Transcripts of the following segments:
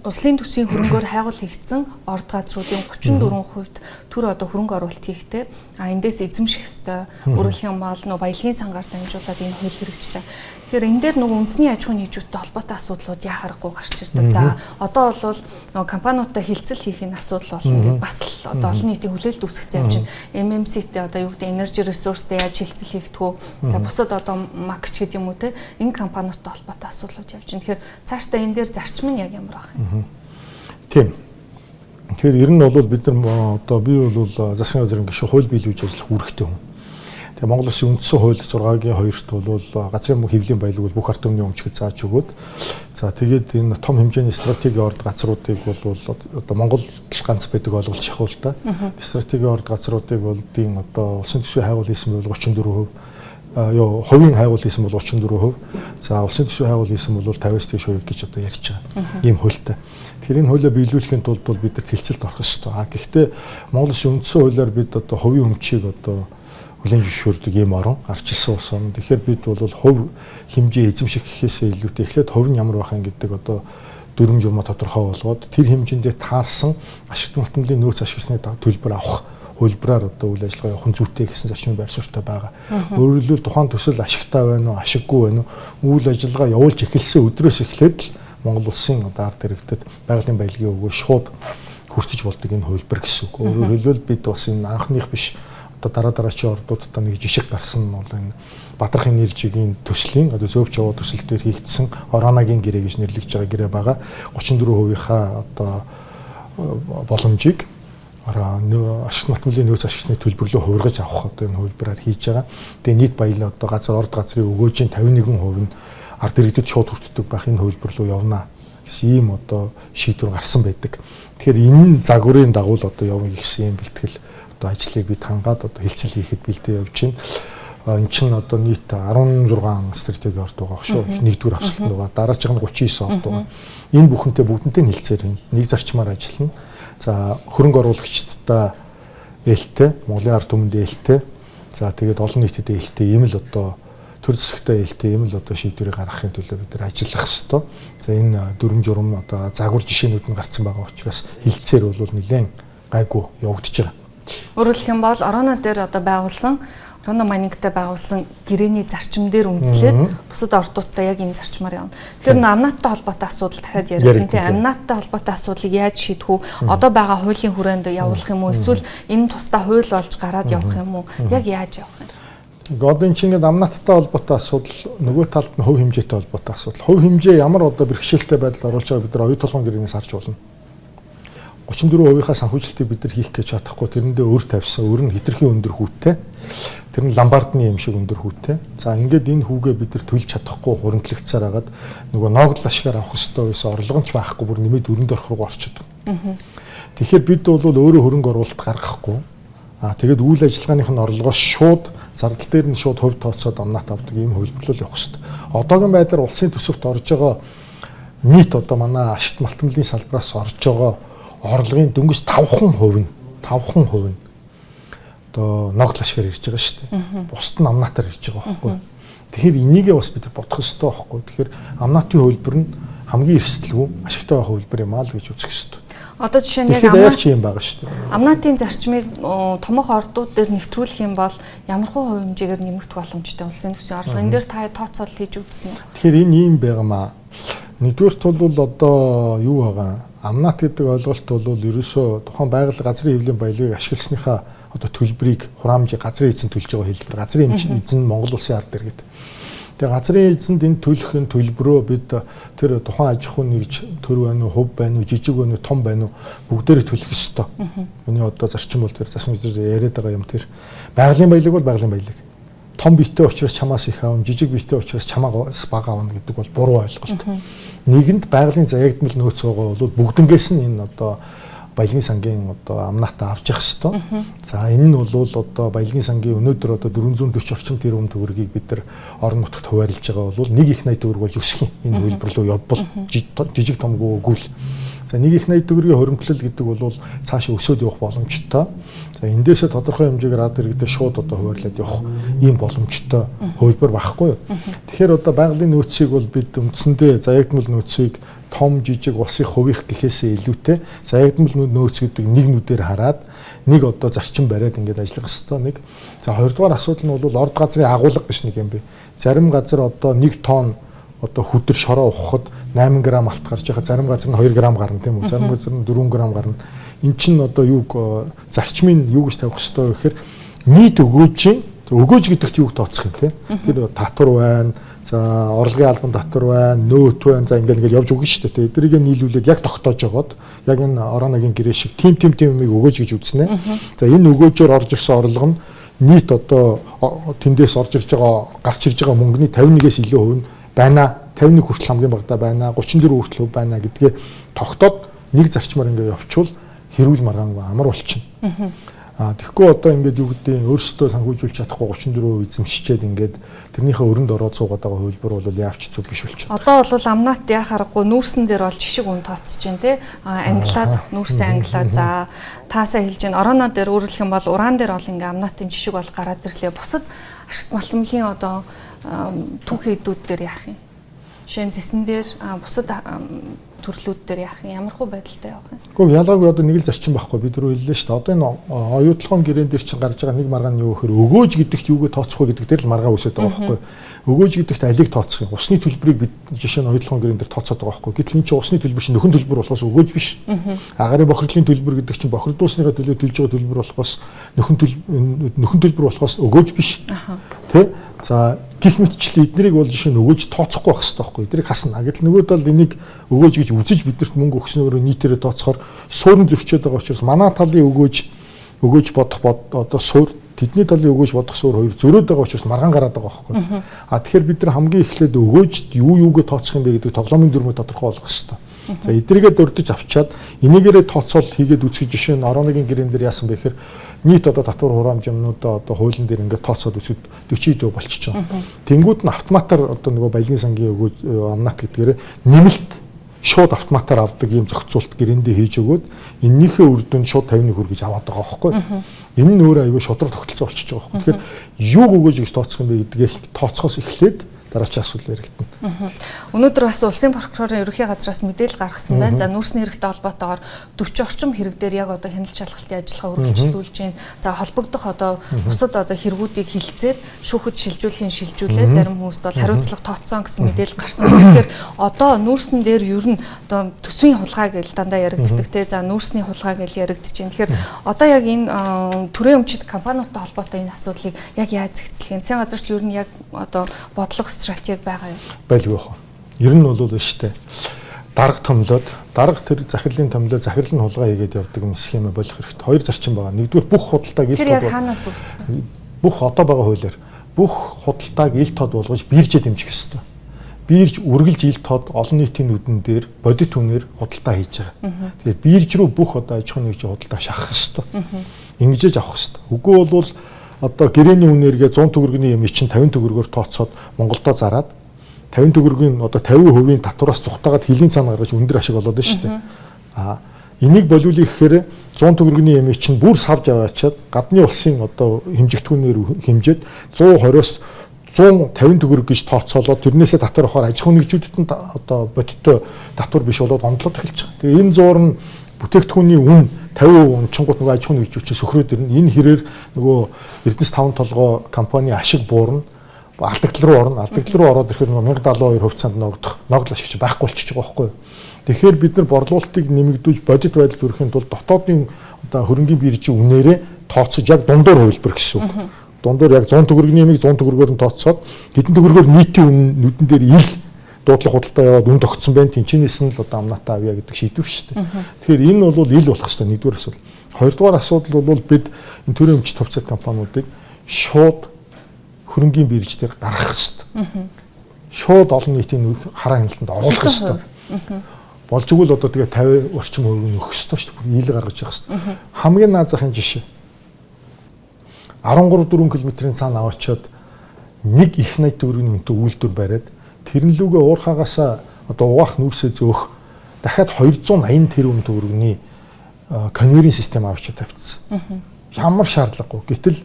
улсын төсвийн хөрөнгөөр хайгуул хийгдсэн орд газруудын 34% төр одоо хөрөнгө оруулалт хийхдээ эндээс эзэмших ёстой. Өөрөлдөх юм бол нөө баялагын сангаар дамжуулаад энэ хууль хэрэгжиж байгаа. Тэгэхээр энэ дээр нөгөө үндэсний аж ахуйн нийжүүтэй холбоотой асуудлууд яа харахгүй гарч ирдэг. За одоо бол нөгөө компаниудтай хилцэл хийхин асуудал болно гэдэг бас л одоо олон нийтийн хүлээлт үүсгэсэн явж байна. MMC-тэй одоо юу гэдэг energy resource-тэй яаж хилцэл хийгдэх үү? За бусад одоо MAC гэдэг юм уу те энэ компаниудтай холбоотой асуудлууд явж байна. Тэгэхээр цаашдаа энэ дээр зарчим нь яг ямар байх юм? Тийм. Тэгэхээр ер нь бол бид нар одоо би бол засгийн газрын гишүүн хууль биелүүлж ажиллах үүрэгтэй хүн. Тэгээ Монгол Улсын үндсэн хууль 6-гийн 2-т бол газрын хэвлэлийн баялаг бол бүх ард түмний өмчгөд зааж өгөөд за тэгээд энэ том хэмжээний стратегийн орд газруудыг бол одоо Монгол ганц байдаг олголт шахуул та. Стратегийн орд газруудыг болдгийн одоо улсын төсвийн хайгуул хийсэн бол 34%, хувийн хайгуул хийсэн бол 34%. За улсын төсвийн хайгуул хийсэн бол 50% гэж одоо ярьж байгаа. Ийм хуультай. Тэгэхээр энэ хуулиа биелүүлэхийн тулд бол бид нар хилцэлд орох ёстой. Гэхдээ Монгол Улсын үндсэн хуулиар бид одоо хувийн өмчийг одоо хүлээн зөвшөөрдөг ийм орон арчилсан улс орн. Тэгэхээр бид бол хувь хэмжээ эзэмших гэхээсээ илүүтэй эхлээд хувь нь ямар байх юм гэдэг одоо дүрм журмаа тодорхой болгоод тэр хэмжээндээ таарсан ашигт малтмлын нөөц ашигласны төлбөр авах хөлбраар одоо үйл ажиллагаа явах зүйтэй гэсэн зарчмын байр суурьтай байгаа. Өөрөөр хэлбэл тухайн төсөл ашигтай байна уу, ашиггүй байна уу, үйл ажиллагаа явуулж эхэлсэн өдрөөс эхлээд л Монгол Улсын одоо ард иргэдэд байгалийн баялагын өгөө шууд хүртэж болдог энэ хөлбөр гэсэн үг. Өөрөөр хэлбэл бид бас энэ анхных биш одоо дараачийн ордуудтай нэг жишг гарсан нь бол энэ Бадрахын нэр жилийн төслийн одоо зөөвч яваа төсөл дээр хийгдсэн Оронагийн гэрээ гэж нэрлэгдэж байгаа гэрээ байгаа. 34%-ийнхаа одоо боломжийг ашигт малтмлын нөөц ашигласны төлбөрлөө хувиргаж авах одоо энэ хөлбраар хийж байгаа. Тэгээ нийт баялаг одоо орд газрын өгөөжийн 51% нь ард иргэдэд шууд хүртдэг байх энэ хөлбөр рүү явна гэсэн ийм одоо шийдвэр гарсан байдаг. Тэгэхээр энэ загварын дагуу л одоо явна гэсэн ийм бэлтгэл одоо ажлыг бид хангаад одоо хилцэл хийхэд бэлдээ явж байна. Эн чинь одоо нийт 16 стратеги орд байгаа шүү. Нэгдүгээр авсалтанд байгаа. Дараачих нь 39 орд байгаа. Энэ бүхэнтэй бүгднтэй хэлцээр нэг зарчмаар ажиллана. За хөрөнгө оруулагчдаа ээлтэй, Монголын ард түмэнд ээлтэй. За тэгээд олон нийтэд ээлтэй ийм л одоо төр засагтай ээлтэй ийм л одоо шийдвэрийг гаргахын төлөө бид нар ажиллах ёстой. За энэ дүрм журм одоо загвар жишээнүүд нь гарцсан байгаа учраас хилцээр бол нэлээд гайгүй явагдаж байгаа. Өөрөөр хэлэх юм бол Орона дээр одоо байгуулсан Орона майнингтай байгуулсан гэрээний зарчим дээр үндэслээд бусад ордуудтай яг энэ зарчмаар явна. Тэгэхээр амнааттай холбоотой асуудал дахиад ярих тийм амнааттай холбоотой асуудлыг яаж шийдэх үү? Одоо байгаа хуулийн хүрээнд явуулах юм уу? Эсвэл энэ тусдаа хууль болж гараад явах юм уу? Яг яаж явах юм? Одоо энэ чинь амнааттай холбоотой асуудал нөгөө талд нь хувь хэмжээтэй холбоотой асуудал. Хувь хэмжээ ямар одоо бэрхшээлтэй байдал оруулж байгаа бид нар оюу толгойн гэрээнээс харж болно. 34%-ийнхаа санхүүжилтийг бид нар хийх гэж чадахгүй тэрэндээ өөр тавьсан, өөр нь хитрхийн өндөр хүүтэй. Тэр нь ламбардны юм шиг өндөр хүүтэй. За ингээд энэ хүүгээ бид нар төлж чадахгүй хуримтлагцаар хагаад нөгөө ноогдол ашгаар авах ёстой байсан орлогомч байхгүй бүр нэмээд өрөнд орох руу орчиход. Тэгэхээр бид бол өөрөө хөрөнгө оруулалт гаргахгүй. Тэгээд үйл ажиллагааных нь орлогоос шууд зардал дээр нь шууд хувь тооцоод амнаат авдаг ийм хөлбөрлөл явах ёстой. Одоогийн байдлаар улсын төсөвт орж байгаа нийт одоо манай ашигт малтмлын салбараас орж байгаа орлогын дөнгөж 5% нь одоо ногдол ашгаар ирж байгаа шүү дээ. Бусд нь амнаатаар ирж байгаа байхгүй. Тэгэхээр энийгээ бас бид бодох ёстой байхгүй. Тэгэхээр амнаатын хөлбөр нь хамгийн эрсдэлгүй ашигтай байх хөлбөр юм аа л гэж үзэх ёстой. Одоо жишээ нь яг юм байгаа шүү дээ. Амнаатын зарчмыг томох ордууд дээр нэвтрүүлэх юм бол ямар хувь хэмжээгээр нэмэгдэх боломжтой улсын төсвийн орлого энэ дээр та тооцоол хийж үзсэн үү? Тэгэхээр энэ юм байгаамаа. Нэгдүгээрт бол одоо юу байгаа амнаат гэдэг ойлголт бол ерөөсөө тухайн байгаль газрын хэвлэлийн баялагыг ашигласныхаа одоо төлбөрийг хураамжийг газрын эзэн төлж байгаа хэлбэр газрын эзэн Монгол улсын ард иргэд. Тэгээ газрын эзэнд энэ төлөх төлбөрөө бид тэр тухайн аж ахуйн нэгж төр байна уу, хувь байна уу, жижиг байна уу, том байна уу бүгдээрээ төлөх ёстой. Миний одоо зарчим бол тэр засгийн газар яриад байгаа юм тэр байгалийн баялаг бол байгалийн баялаг. Том битээ учраас чамаас их аавн, жижиг битээ учраас чамаас бага аавна гэдэг бол буруу ойлголт. Нэгэнд байгалийн заягдмал нөөц байгаа бол бүгднгээс нь энэ одоо баялагын сангийн одоо амнаатаа авч явах ёстой. За энэ нь бол одоо баялагын сангийн өнөөдөр одоо 440 орчим тэрбум төгрөгийг бид нар орон нутагт хуваарлаж байгаа бол нэг их 80 төгрөг бол өсөх юм. Энэ хөлбөр рүү явбал жижиг томгүй өгвөл. За нэг их 80 төгрөгийн хоримтлал гэдэг бол цаашаа өсөд явах боломжтой. За эндээсээ тодорхой хэмжээгээр ард иргэдэд шууд одоо хуваарлаад явах ийм боломжтой хөлбөр багхгүй юу. Тэгэхээр одоо байгалийн нөөцийг бол бид үндсэндээ заягдмал нөөцийг том жижиг улсын хувийнх гэхээсээ илүүтэй заягдмал нөөц гэдэг нэг нүдээр хараад нэг одоо зарчим бариад ингээд ажиллах хэвээр нэг. За хоёрдугаар асуудал нь бол орд газрын агуулга гэж нэг юм бэ. Зарим газар одоо 1 тонн одоо хүдэр шороо ухахад 8 г алт гарч байгаа. Зарим газар нь 2 г гарна тийм үү. Зарим газар нь 4 г гарна. Эн чинь одоо юуг зарчмын юу гэж тавих хэвээр гэхээр нийт өгөөж гэдэгт юуг тооцох юм те. Тэр татвар байна. За орлогын албан татвар байна, нөөт байна. За ингээл явж өгнө шүү дээ. Эдрийг нийлүүлээд яг тогтоож жогоод яг энэ орооногийн гэрээ шиг тим юмыг өгөөж гэж үзнэ. За энэ өгөөжөөр орж ирсэн орлого нь нийт одоо тэндээс орж ирж байгаа гарч ирж байгаа мөнгөний 51-ээс илүү хувь нь байна. 51 хүртэл хамгийн багадаа байна. 34 хүртэл байна гэдгээ тогтоод нэг зарчмаар ингээд явуучвал хэрүүл маргаангүй амар болчихно. Тэгэхгүй одоо ингээд юу гэдэг өөрсдөө санхүүжүүлж чадахгүй 34% эзэмшчихэд ингээд тэрнийхээ өрөнд ороод суугаад байгаа хувилбар бол яавч зүг биш болчихно. Одоо бол амнат яхаарахгүй нүүрсэн дээр бол жишг үн тооцож байна тий. Англиад нүүрсэн англиад за таасаа хэлж байна. Орооноо дээр өөрөлдөх юм бол уран дээр бол ингээд амнатын жишг бол гараад ирлээ. Бусад ашигт малтмлын одоо түүхийдүүд дээр яах юм? Жишээ нь зэсэн дээр бусад төрлүүд дээр яах юм? Ямархуу байдалтай явах юм? Гэхдээ ялгаагүй одоо нэг л зарчим байхгүй бид түрүү хэллээ шүү дээ. Одоо энэ оюутлогын гэрэн дээр чинь гарч байгаа нэг маргаан нь юу гэхээр өгөөж гэдэгт юугээ тооцох вэ гэдэг дээр л маргаа үсээд байгаа байхгүй. Өгөөж гэдэгт алиг тооцох юм. Усны төлбөрийг бид жишээ нь оюутлогын гэрэн дээр тооцоод байгаа байхгүй. Гэтэл энэ чинь усны төлбөр чинь нөхөн төлбөр болохоос өгөөж биш. Агарын бохирдлын төлбөр гэдэг чинь бохирдуулсныхаа төлөө төлж байгаа төлбөр болохоос нөхөн төлбөр болохоос өгөөж биш. Тэ? За гих мэтчлээ эднэрийг бол жишээ нь өгөөж тооцохгүй байх хэрэгтэй байхгүй. Эднийг хасна. Гэтэл нөгөөд бол энийг өгөөж гэж үзэж бидэрт мөнгө өгснөөр нийтээрээ тооцохоор суурин зөрчөөд байгаа учраас манай талын өгөөж бодох одоо суур тэдний талын өгөөж бодох суур хоёр зөрөөд байгаа учраас маргаан гараад байгаа байхгүй. Тэгэхээр бид нар хамгийн эхлээд өгөөжд юугээ тооцох юм бэ гэдэг тоглоомын дүрмийг тодорхой болгох хэрэгтэй. За эдрийгээ дурдж авчаад энийгээрээ тооцоол хийгээд үзэх жишээ нь орооногийн гэрэн дээр яасан бэ гэхээр нийт одоо татвар хураамж юмнуудаа одоо хуулийн дээр ингээд тооцоод үзэхэд 40% болчихж байгаа. Тэнгүүд нь автоматар одоо нөгөө баялагын сангийн өгөөж амнат гэдгээр нэмэлт шууд автоматар авдаг ийм зохицуулт гэрэндээ хийж өгөөд эннийхээ үр дүнд шууд 51% гэж аваад байгаа байхгүй. Энэ нь өөрөө аюул шодрог тогтолцоо болчихж байгаа байхгүй. Тэгэхээр юуг өгөөж гэж тооцох юм бэ гэдгийг тооцохоос эхлээд дараачийн асуудал яригдана. Өнөөдөр бас улсын прокурорын ерөнхий газраас мэдээлэл гаргасан байна. За нүүрсний хэрэгтэй холбоотойгоор 40 орчим хэрэг дээр яг одоо хяналт шалгалтын ажиллагаа үргэлжлүүлж байна. За холбогдох одоо бусад одоо хэрэгүүдийг хилцээд шүүхэд шилжүүлээ. Зарим хүмүүст бол хариуцлага тооцсон гэсэн мэдээлэл гарсан. Тэгэхээр одоо нүүрсэн дээр ер нь одоо төсвийн хулгай гэж дандаа яригддаг те. За нүүрсний хулгай гэж яригдж байна. Тэгэхээр одоо яг энэ төрийн өмчит компаниудтай холбоотой энэ асуудлыг яг яаж зэгцлэх юм? Засгийн газарч ер нь яг одоо бодлого стратеги байгаа юм. Байлгүй хаа. Ер нь бол штэ. Дарга томлоод, дарга тэр захирлын томлоо захирал нь хулгай хийгээд явдаг энэ схем болох хэрэгтэй. Хоёр зарчим байгаа. Нэгдүгээр бүх худалдааг ил тод. Тэр яг хаанаас үүссэн? Бүх одоо байгаа хуулиар бүх худалдааг ил тод болгож биржээ дэмжих хэрэгтэй. Бирж үргэлж ил тод олон нийтийн нүдэн дээр бодит үнээр худалдаа хийж байгаа. Тэгэхээр бирж рүү бүх одоо аж ахуйн нэгжийн худалдаа шахах хэрэгтэй. Ингэж авах хэрэгтэй. Үгүй бол одоо гэрээний үнээргээ 100 төгрөгийн юм чинь 50 төгрөгөөр тооцоод Монголдо зараад 50 төгрөгийн одоо 50% татвараас зугатаагаад хилийн цаана гаргаж өндөр ашиг болоод байна шүү дээ. Энийг болиулах гэхээр 100 төгрөгийн юм чинь бүр савж аваачаад гадны улсын одоо хэмжигдэхүүнээр хэмжээд 120-оос 150 төгрөг гэж тооцоолоод тэрнээсээ татвар авахаар аж ахуйн нэгжүүдэд нь одоо бодиттой татвар биш болоод онцлоод эхэлж байгаа. Тэгээ энэ зуур нь бүтээгдэхүүний үн 50% унчингууд нөгөө аж ахуйн нэгжүүчээс сөхрөөд ирнэ. Энэ хэрээр нөгөө Эрдэнэс 5 толгой компани ашиг буурна. Алдагдал руу орно. Алдагдал руу ороод ирэхээр нөгөө 1072% цанд ногдол ашигч байхгүй болчихж байгаа байхгүй юу. Тэгэхээр бид нар борлуулалтыг нэмэгдүүлж бодит байдалд хүрэхин тулд дотоодын одоо хөрөнгийн биржийн үнээрээ тооцож яг дундуур хувилбар гэсэн үг. Дундуур яг 100 төгрөгийн ямиг 100 төгрөгөөр нь тооцоод хэдэн төгрөгөөр нийтийн нүдэн дээр ил дуудлага худалдаа яваад үн тогтсон байна. Тэнчнээс нь л одоо амнатаа авъя гэдэг шийдвэр шүү дээ. Тэгэхээр энэ бол ил болох хэрэгтэй нэгдүгээр асуудал. Хоёрдугаар асуудал бол бид энэ төрийн өмчит хувьцаат компаниудыг шууд хөрөнгийн бирж дээр гаргах хэрэгтэй. Шууд олон нийтийн хараа хяналтанд оруулах хэрэгтэй. Болж игэл одоо тэгээ 50 орчим хувийг нь өгөх хэрэгтэй шүү дээ. Ил гаргаж явах хэрэгтэй. Хамгийн наад захын жишээ 13-4 км-ийн цаана аваачаад нэг их 80 төгрөгийн үнэтэй үйлдвэр бариад тэрнлүүгээ уурхаагаас одоо угаах нүүрсээ зөөх дахиад 280 тэрбум төгрөгийн конвейерийн систем авчиж тавьчихсан. Ямар шаардлагагүй. Гэтэл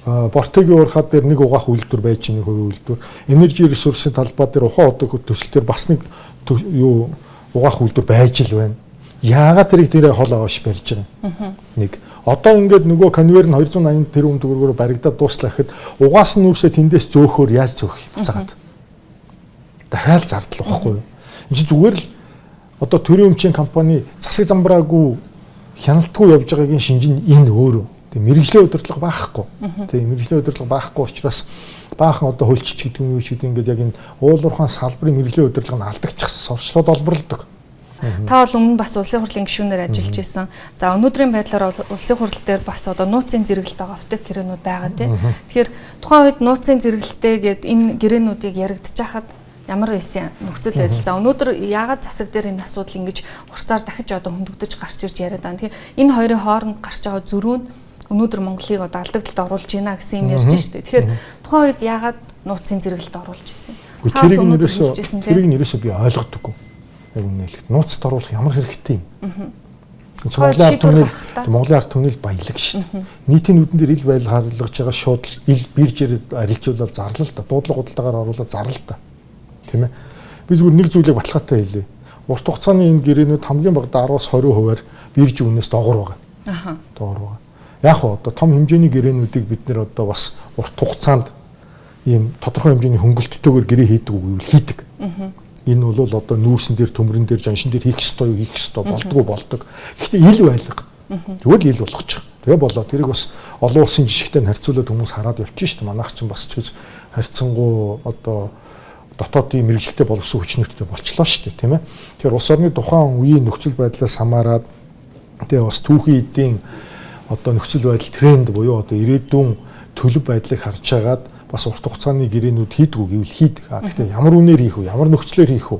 Бортогийн уурхаад дээр нэг угаах үйлдвэр байж нэг хувийн үйлдвэр, энержи ресурсын талбай дээр ухаан удаг төсөл дээр бас нэг юу угаах үйлдвэр байж л байна. Яагаад тэрийг дээрээ хол аваач барьж байгаа юм? Нэг. Одоо ингээд нөгөө конвейер нь 280 тэрбум төгрөгөөр баригдаад дуслаа гэхэд угаасан нүүрсээ тэндээс зөөхөөр яаж зөөх юм цагаад. Дахиад зардал واخгүй юу? Энд чинь зүгээр л одоо төрийн өмчийн компани засаг замбраагүй хяналтгүй явж байгаагийн шинж нь энэ өөрөө. Тэгээ мэрэгжлийн удирдлага байхгүй. Тэгээ мэрэгжлийн удирдлага байхгүй учраас баахан одоо хөлчч гэдэг юм юу ч гэдэг ингээд яг энэ уулуурхаан салбарын мэрэгжлийн удирдлага нь алдагдчихсан, сурчлууд олборлдог. Та бол өмнө бас улсын хурлын гишүүнээр ажиллаж байсан. За өнөөдрийн байдлаар улсын хурал дээр бас одоо нууцын зэрэгэлт байгаа аптек гэрээнүүд байгаа тийм. Тэгэхээр тухайн үед нууцын зэрэгэлттэй гээд энэ гэрээнүүдийг яригдж хахад ямар байсан нөхцөл байдал. За өнөөдөр яагаад засаг дээр энэ асуудал ингэж хурцаар дахиж одоо хөндөгдөж гарч ирж яриад байгаа. Тэгэхээр энэ хоёрын хооронд гарч байгаа зөрүү нь өнөөдөр Монголыг одоо алдагдалд оруулж байна гэсэн юм ярьж штэ. Тэгэхээр тухайн үед яагаад нууцын зэрэгэлт оруулж ирсэн юм? Тэрийг нэрээсээ би ойлгодоггүй. Яг үнэ хэлэхэд нууцд оруулах ямар хэрэгтэй юм? Монголын ард түмний баялаг шүү дээ. Нийтийн нүдэн дээр ил байдал харгалж байгаа шууд ил биржээр арилжуулаад зарлал та. Дуудлага худалдаагаар оруулаад зарлал та. Тийм ээ. Би зүгээр нэг зүйлийг баталгаатай хэлье. Урт хугацааны энэ гэрээнүүд хамгийн багадаа 10-20% биржийн үнээс доогор байгаа. Аха. Доогор байгаа. Яг хоо одоо том хэмжээний гэрээнүүдийг бид нэр одоо бас урт хугацаанд ийм тодорхой хэмжээний хөнгөлөлттэйгээр гэрээ хийдэг үгүй хийдэг. Энэ бол одоо нүүрсэн дээр төмрөн дээр жаншин дээр хийх ёстой юу хийх ёстой болдгоо болдог. Гэхдээ ил байлга. Тэгвэл ил болгочих. Тэгээ болоо. Тэрийг бас олон улсын жишгтэй харьцуулаад хүмүүс хараад явчих шүү дээ. Манайх ч бас ч гэж харьцангуй одоо дотоодын мэрэгжилтэй боловсон хүчнүүртэй болчлоо шүү дээ, тийм ээ. Тэгэхээр улс орны тухайн үеийн нөхцөл байдлаас хамаарад тэгээ бас түүхийн эдийн одоо нөхцөл байдал тренд буюу одоо ирээдүйн төлөв байдлыг харж агаад бас урт хугацааны гэрээнүүд хийдгүү гэвэл хийдэг. Гэхдээ ямар үнээр хийх вэ? Ямар нөхцлөөр хийх вэ?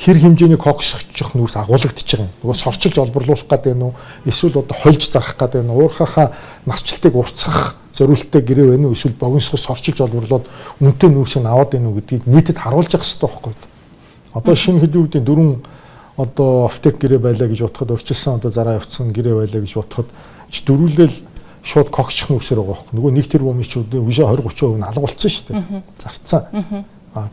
Хэр хэмжээний коксчих нүүрс агуулгадж байгаа юм. Нөгөө сорчилж олборлуулах гэдэг нь үү? Эсвэл одоо хольж зарах гэдэг нь уурхахаа насжилтыг уртсах зориулттай гэрээ байна уу? Эсвэл богиносгоо сорчилж олборлоод үнэтэй нүүрсийг аваад байна уу гэдгийг нийтэд харуулж явах хэрэгтэй байхгүй юу? Одоо шинэ хэдийн үеийн дөрвөн одоо аптек гэрээ байлаа гэж бодоход урьдчилсан одоо зараа явцсан гэрээ байлаа гэж бодоход дөрвөлөл шууд когчих нүүрсээр байгаа байхгүй. Нөгөө нэг тэрбум ч үгүй 20-30% нь алга болсон шүү дээ. Зарцсан.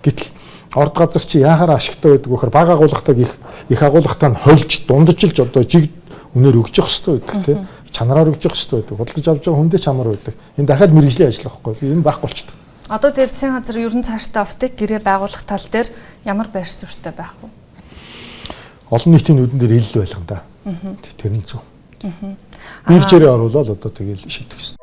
Гэтэл орд газар чи яахаар ашигтай байдаг вөхөр баг агуулгатай их агуулгатай нь хольж дунджилж одоо жиг үнээр өгж явах хэрэгтэй байдаг тий. Чанараар өгж явах хэрэгтэй байдаг. Худалдаж авч байгаа хүндээ чамаар байдаг. Энэ дахиад мэрэгжлийн ажил байхгүй. Энэ байхгүй болчихдог. Одоо тэгээд засгийн газар ерөн цаашдаа аптек гэрээ байгуулах тал дээр ямар байр суурьтай байх вэ? Олон нийтийн нүдэн дээр ил байлгана да. Тэрний зөв. Биржээрээ оруулаад одоо тэгэл шийдэх гэсэн.